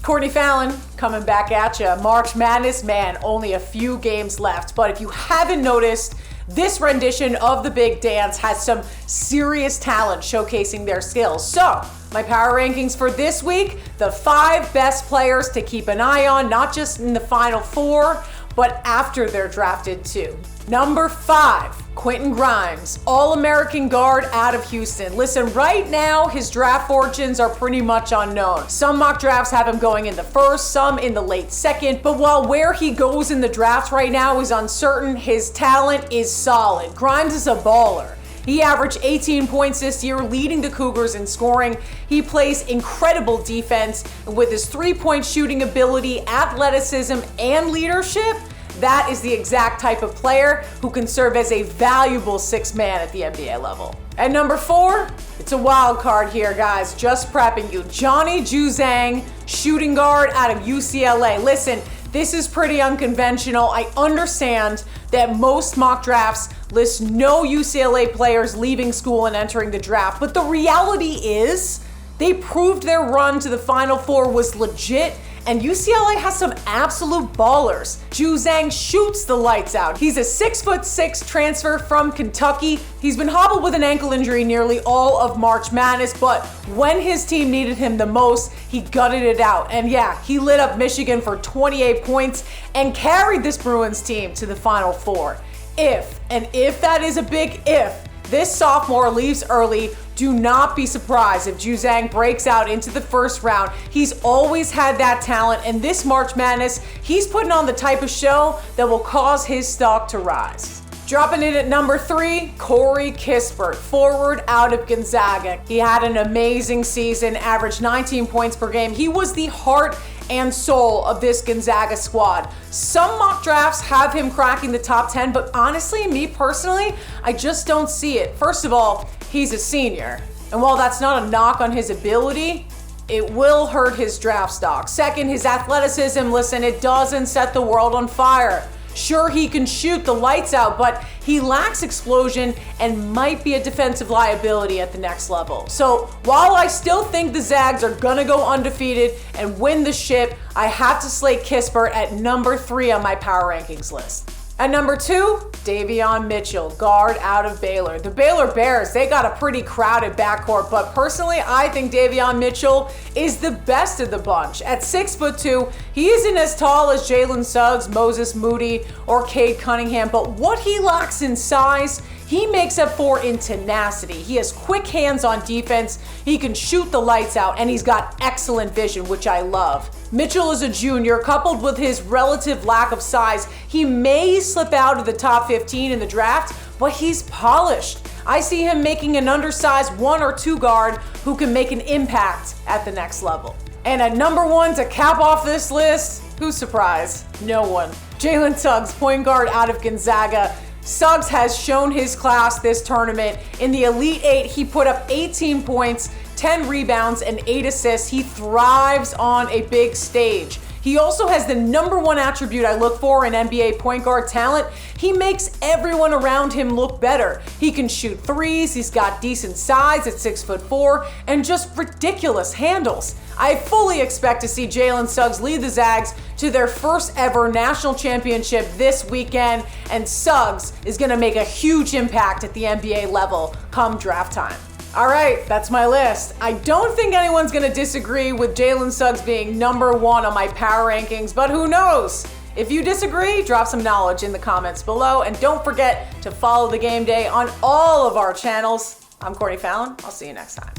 Courtney Fallon coming back at ya. March Madness, man, only a few games left. But if you haven't noticed, this rendition of the big dance has some serious talent showcasing their skills. So, my power rankings for this week, the 5 best players to keep an eye on, not just in the Final Four, but after they're drafted too. Number 5, Quinton Grimes, All-American guard out of Houston. Listen, right now, his draft fortunes are pretty much unknown. Some mock drafts have him going in the first, some in the late second, but while where he goes in the draft right now is uncertain, his talent is solid. Grimes is a baller. He averaged 18 points this year, leading the Cougars in scoring. He plays incredible defense, and with his three-point shooting ability, athleticism, and leadership, that is the exact type of player who can serve as a valuable sixth man at the NBA level. At number 4, it's a wild card here, guys. Just prepping you. Johnny Juzang, shooting guard out of UCLA. Listen, this is pretty unconventional. I understand that most mock drafts list no UCLA players leaving school and entering the draft, but the reality is they proved their run to the Final Four was legit, and UCLA has some absolute ballers. Juzang shoots the lights out. He's a 6'6" transfer from Kentucky. He's been hobbled with an ankle injury nearly all of March Madness, but when his team needed him the most, he gutted it out. And yeah, he lit up Michigan for 28 points and carried this Bruins team to the Final Four. If that is a big if, this sophomore leaves early, do not be surprised if Juzang breaks out into the first round. He's always had that talent, and this March Madness, he's putting on the type of show that will cause his stock to rise. Dropping in at number 3, Corey Kispert, forward out of Gonzaga. He had an amazing season, averaged 19 points per game. He was the heart and soul of this Gonzaga squad. Some mock drafts have him cracking the top 10, but honestly, me personally, I just don't see it. First of all, he's a senior, and while that's not a knock on his ability, it will hurt his draft stock. Second, his athleticism, listen, it doesn't set the world on fire. Sure, he can shoot the lights out, but he lacks explosion and might be a defensive liability at the next level. So while I still think the Zags are gonna go undefeated and win the ship, I have to slate Kispert at number 3 on my power rankings list. At number 2, DaVon Mitchell, guard out of Baylor. The Baylor Bears, they got a pretty crowded backcourt, but personally, I think DaVon Mitchell is the best of the bunch. At 6'2", he isn't as tall as Jalen Suggs, Moses Moody, or Cade Cunningham, but what he lacks in size, he makes up for in tenacity. He has quick hands on defense, he can shoot the lights out, and he's got excellent vision, which I love. Mitchell is a junior, coupled with his relative lack of size, he may slip out of the top 15 in the draft, but he's polished. I see him making an undersized 1 or 2 guard who can make an impact at the next level. And at number 1 to cap off this list, who's surprised? No one. Jalen Suggs, point guard out of Gonzaga. Suggs has shown his class this tournament. In the Elite 8, he put up 18 points, 10 rebounds, and 8 assists. He thrives on a big stage. He also has the number 1 attribute I look for in NBA point guard talent. He makes everyone around him look better. He can shoot threes, he's got decent size at 6'4", and just ridiculous handles. I fully expect to see Jalen Suggs lead the Zags to their first ever national championship this weekend, and Suggs is gonna make a huge impact at the NBA level come draft time. All right, that's my list. I don't think anyone's gonna disagree with Jalen Suggs being number 1 on my power rankings, but who knows? If you disagree, drop some knowledge in the comments below, and don't forget to follow The Game Day on all of our channels. I'm Courtney Fallon. I'll see you next time.